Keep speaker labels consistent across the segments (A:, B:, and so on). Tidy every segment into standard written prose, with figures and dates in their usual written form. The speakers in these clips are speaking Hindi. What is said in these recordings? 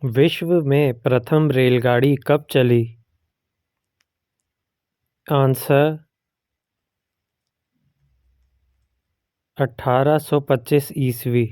A: विश्व में प्रथम रेलगाड़ी कब चली? आंसर 1825 ईस्वी।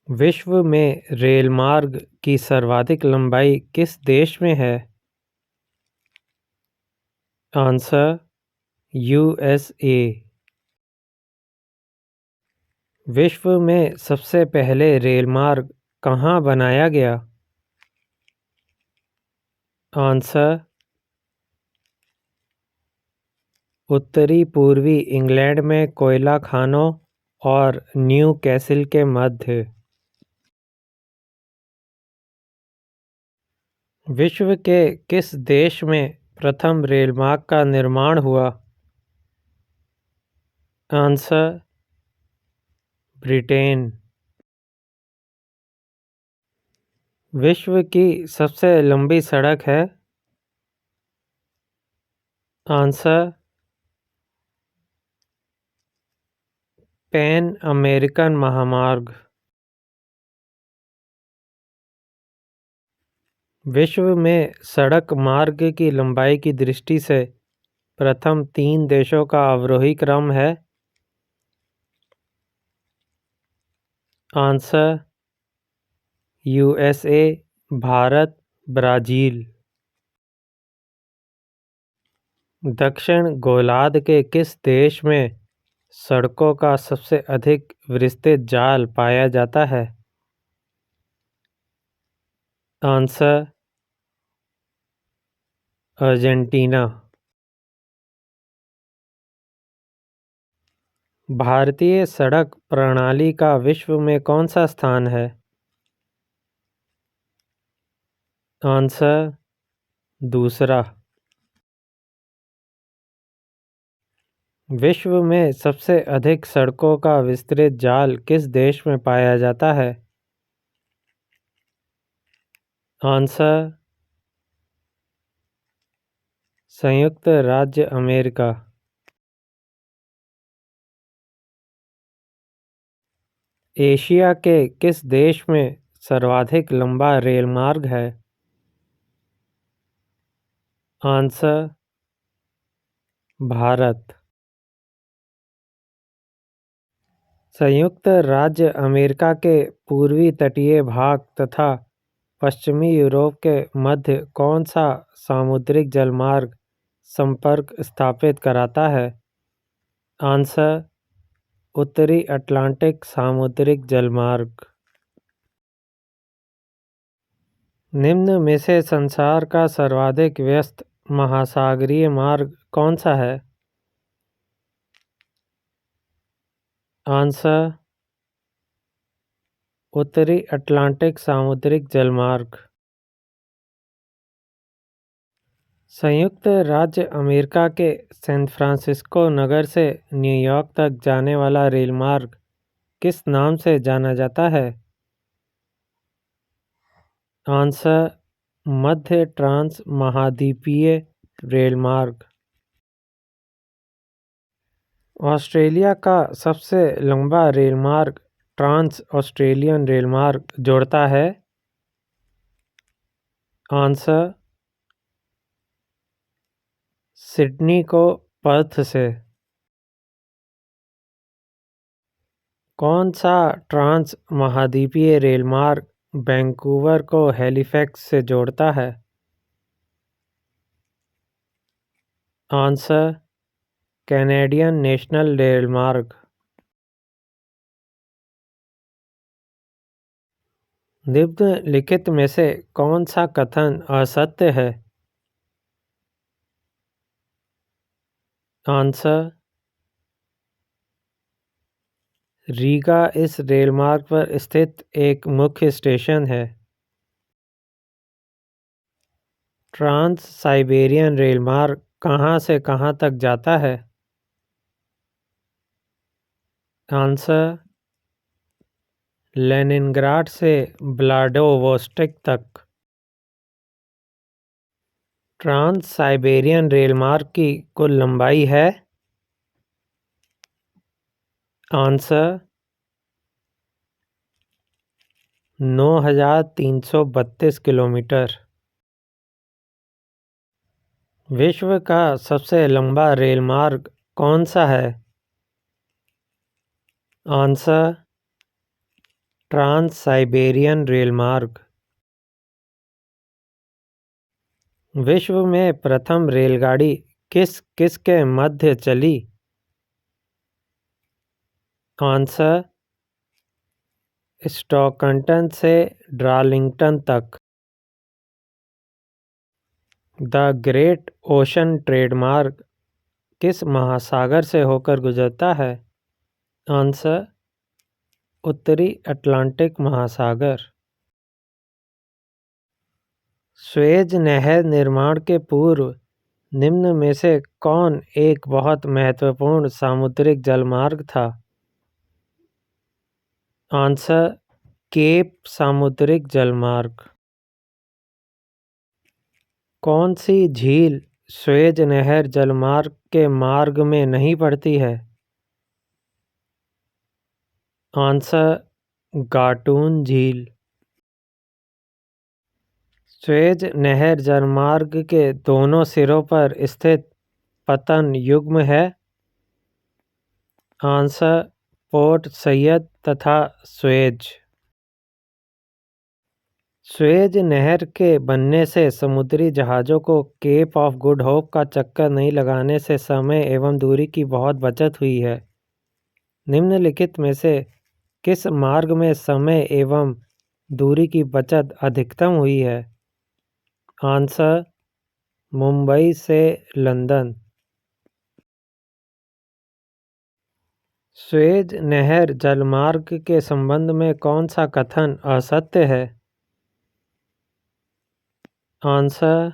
A: विश्व में रेलमार्ग की सर्वाधिक लंबाई किस देश में है? Answer USA. विश्व में सबसे पहले रेलमार्ग कहाँ बनाया गया? आंसर उत्तरी पूर्वी इंग्लैंड में कोयला खानों और न्यू कैसल के मध्य। विश्व के किस देश में प्रथम रेलमार्ग का निर्माण हुआ? Answer Britain. विश्व की सबसे लंबी सड़क है? आंसर पैन अमेरिकन महामार्ग। विश्व में सड़क मार्ग की लंबाई की दृष्टि से प्रथम 3 देशों का अवरोही क्रम है? Answer USA, Bharat, Brazil. दक्षिण गोलार्ध के किस देश में सड़कों का सबसे अधिक विस्तृत जाल पाया जाता है? Answer Argentina. भारतीय सड़क प्रणाली का विश्व में कौन सा स्थान है? आंसर दूसरा। विश्व में सबसे अधिक सड़कों का विस्तृत जाल किस देश में पाया जाता है? आंसर संयुक्त राज्य अमेरिका। एशिया के किस देश में सर्वाधिक लंबा रेलमार्ग है? आंसर भारत। संयुक्त राज्य अमेरिका के पूर्वी तटीय भाग तथा पश्चिमी यूरोप के मध्य कौन सा सामुद्रिक जलमार्ग संपर्क स्थापित कराता है? आंसर उत्तरी अटलांटिक सामुद्रिक जलमार्ग। निम्न में से संसार का सर्वाधिक व्यस्त महासागरीय मार्ग कौन सा है? आंसर उत्तरी अटलांटिक सामुद्रिक जलमार्ग। संयुक्त राज्य अमेरिका के सैन फ्रांसिस्को नगर से न्यूयॉर्क तक जाने वाला रेलमार्ग किस नाम से जाना जाता है? आंसर मध्य ट्रांस महाद्वीपीय रेलमार्ग। ऑस्ट्रेलिया का सबसे लंबा रेलमार्ग ट्रांस ऑस्ट्रेलियन रेलमार्ग जोड़ता है? आंसर सिडनी को पर्थ से। कौन सा ट्रांस महाद्वीपीय रेलमार्ग वैंकूवर को हैलिफैक्स से जोड़ता है? आंसर कैनेडियन नेशनल रेलमार्ग। निम्नलिखित में से कौन सा कथन असत्य है? आंसर रीगा इस रेलमार्ग पर स्थित एक मुख्य स्टेशन है। ट्रांस साइबेरियन रेलमार्ग कहाँ से कहाँ तक जाता है? आंसर लेनिनग्राड से व्लादिवोस्टोक तक। ट्रांस साइबेरियन रेलमार्ग की कुल लंबाई है? Answer 9,332 kilometre. विश्व का सबसे लंबा रेल मार्ग कौन सा है? आंसर ट्रांस साइबेरियन रेलमार्ग। विश्व में प्रथम रेलगाड़ी किस किस के मध्य चली? आंसर स्टॉकटन से डार्लिंगटन तक। द ग्रेट ओशन ट्रेडमार्क किस महासागर से होकर गुजरता है? आंसर उत्तरी अटलांटिक महासागर। स्वेज नहर निर्माण के पूर्व निम्न में से कौन एक बहुत महत्वपूर्ण सामुद्रिक जलमार्ग था? आंसर केप सामुद्रिक जलमार्ग। कौन सी झील स्वेज नहर जलमार्ग के मार्ग में नहीं पड़ती है? आंसर गाटून झील। स्वेज नहर जलमार्ग के दोनों सिरों पर स्थित पतन युग्म है? आंसर पोर्ट सैयद तथा स्वेज। स्वेज नहर के बनने से समुद्री जहाज़ों को केप ऑफ गुड होप का चक्कर नहीं लगाने से समय एवं दूरी की बहुत बचत हुई है। निम्नलिखित में से किस मार्ग में समय एवं दूरी की बचत अधिकतम हुई है? आंसर मुंबई से लंदन। स्वेज नहर जलमार्ग के संबंध में कौन सा कथन असत्य है? आंसर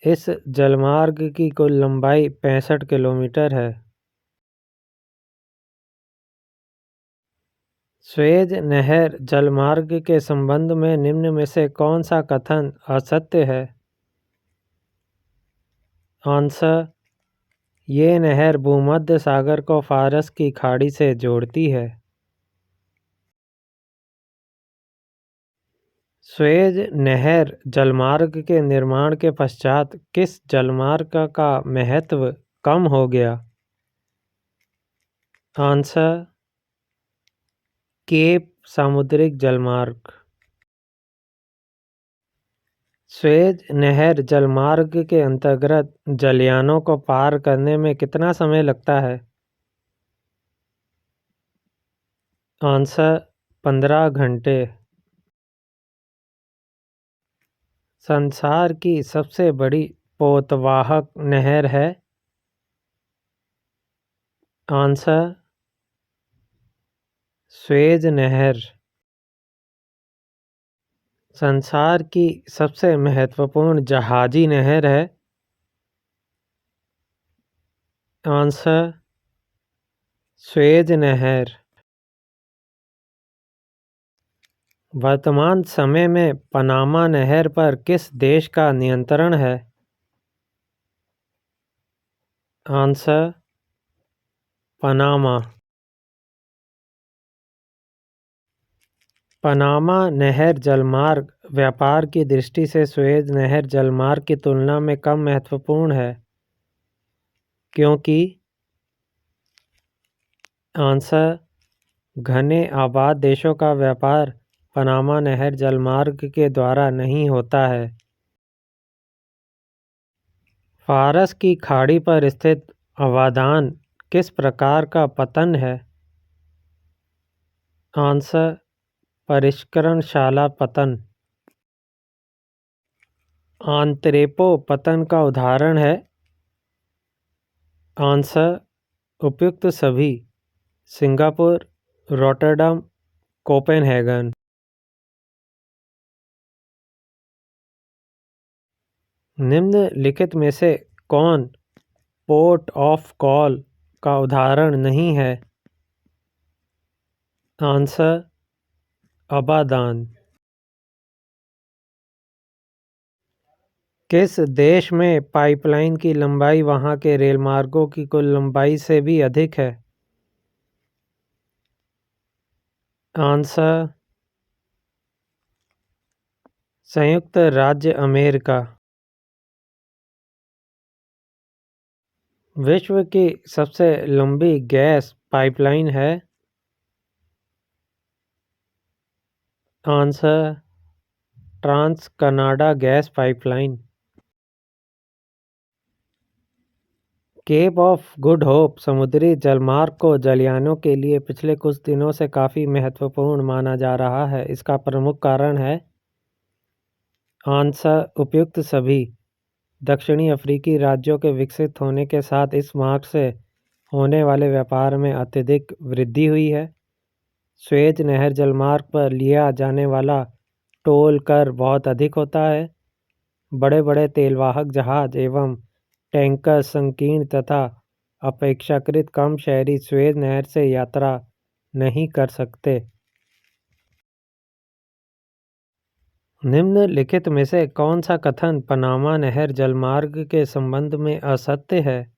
A: इस जलमार्ग की कुल लंबाई 65 किलोमीटर है। स्वेज नहर जलमार्ग के संबंध में निम्न में से कौन सा कथन असत्य है? आंसर ये नहर भूमध्य सागर को फारस की खाड़ी से जोड़ती है। स्वेज नहर जलमार्ग के निर्माण के पश्चात किस जलमार्ग का महत्व कम हो गया? आंसर केप सामुद्रिक जलमार्ग। स्वेज नहर जलमार्ग के अंतर्गत जलयानों को पार करने में कितना समय लगता है? आंसर 15 घंटे। संसार की सबसे बड़ी पोतवाहक नहर है? आंसर स्वेज नहर। संसार की सबसे महत्वपूर्ण जहाजी नहर है? आंसर स्वेज नहर। वर्तमान समय में पनामा नहर पर किस देश का नियंत्रण है? Answer Panama. पनामा नहर जलमार्ग व्यापार की दृष्टि से स्वेज नहर जलमार्ग की तुलना में कम महत्वपूर्ण है, क्योंकि? आंसर घने आबाद देशों का व्यापार पनामा नहर जलमार्ग के द्वारा नहीं होता है। फारस की खाड़ी पर स्थित अवादान किस प्रकार का पतन है? आंसर परिष्करणशाला पतन। आंत्रेपो पतन का उदाहरण है? आंसर उपयुक्त सभी। Singapore, Rotterdam, Copenhagen. निम्नलिखित में से कौन पोर्ट ऑफ कॉल का उदाहरण नहीं है? Answer Abadan. किस देश में पाइपलाइन की लंबाई वहां के रेलमार्गों की कुल लंबाई से भी अधिक है? आंसर संयुक्त राज्य अमेरिका। विश्व की सबसे लंबी गैस पाइपलाइन है। Answer trans Canada gas pipeline. Cape of Good Hope समुद्री जलमार्ग को जलयानों के लिए पिछले कुछ दिनों से काफ़ी महत्वपूर्ण माना जा रहा है। इसका प्रमुख कारण है। आंसर उपयुक्त सभी। दक्षिणी अफ्रीकी राज्यों के विकसित होने के साथ इस मार्ग से होने वाले व्यापार में अत्यधिक वृद्धि हुई है। स्वेज नहर जलमार्ग पर लिया जाने वाला टोल कर बहुत अधिक होता है। बड़े बड़े तेलवाहक जहाज एवं टैंकर संकीर्ण तथा अपेक्षाकृत कम शहरी स्वेज नहर से यात्रा नहीं कर सकते। निम्नलिखित में से कौन सा कथन पनामा नहर जलमार्ग के संबंध में असत्य है?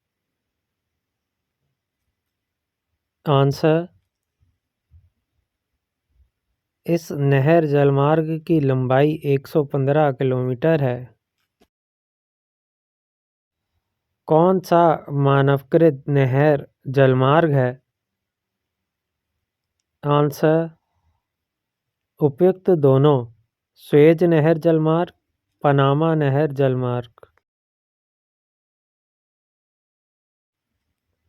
A: आंसर इस नहर जलमार्ग की लंबाई 115 किलोमीटर है। कौन सा मानवकृत नहर जलमार्ग है? आंसर उपयुक्त दोनों। स्वेज नहर जलमार्ग, पनामा नहर जलमार्ग।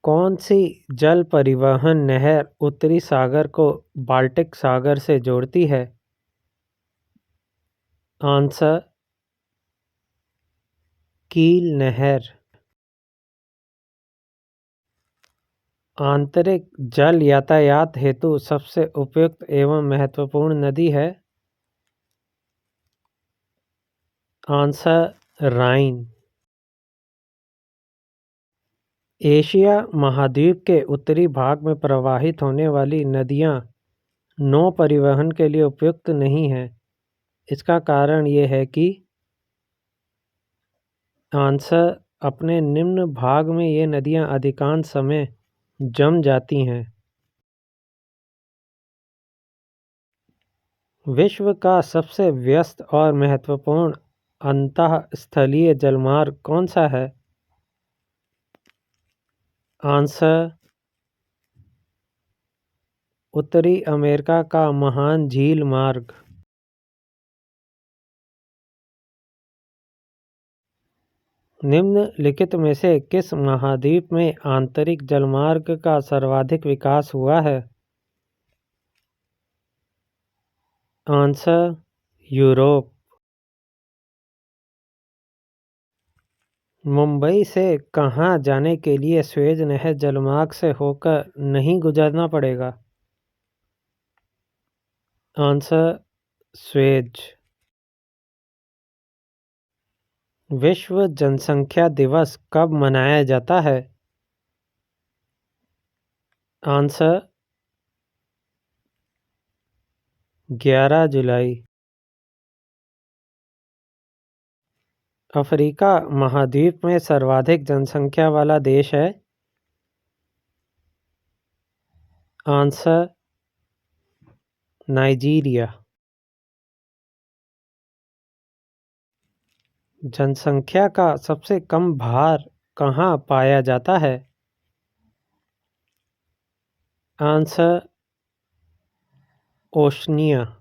A: कौन सी जल परिवहन नहर उत्तरी सागर को बाल्टिक सागर से जोड़ती है? आंसर कील नहर। आंतरिक जल यातायात हेतु सबसे उपयुक्त एवं महत्वपूर्ण नदी है। आंसर राइन। एशिया महाद्वीप के उत्तरी भाग में प्रवाहित होने वाली नदियाँ नौ परिवहन के लिए उपयुक्त नहीं हैं। इसका कारण ये है कि आंसर अपने निम्न भाग में ये नदियाँ अधिकांश समय जम जाती हैं। विश्व का सबसे व्यस्त और महत्वपूर्ण अंतःस्थलीय जलमार्ग कौन सा है? आंसर उत्तरी अमेरिका का महान झील मार्ग। निम्नलिखित में से किस महाद्वीप में आंतरिक जलमार्ग का सर्वाधिक विकास हुआ है? Answer Europe. मुंबई से कहाँ जाने के लिए स्वेज नहर जलमार्ग से होकर नहीं गुजरना पड़ेगा? Answer Suez. विश्व जनसंख्या दिवस कब मनाया जाता है? आंसर 11 जुलाई। अफ्रीका महाद्वीप में सर्वाधिक जनसंख्या वाला देश है। Answer Nigeria. जनसंख्या का सबसे कम भार कहाँ पाया जाता है? Answer Oceania.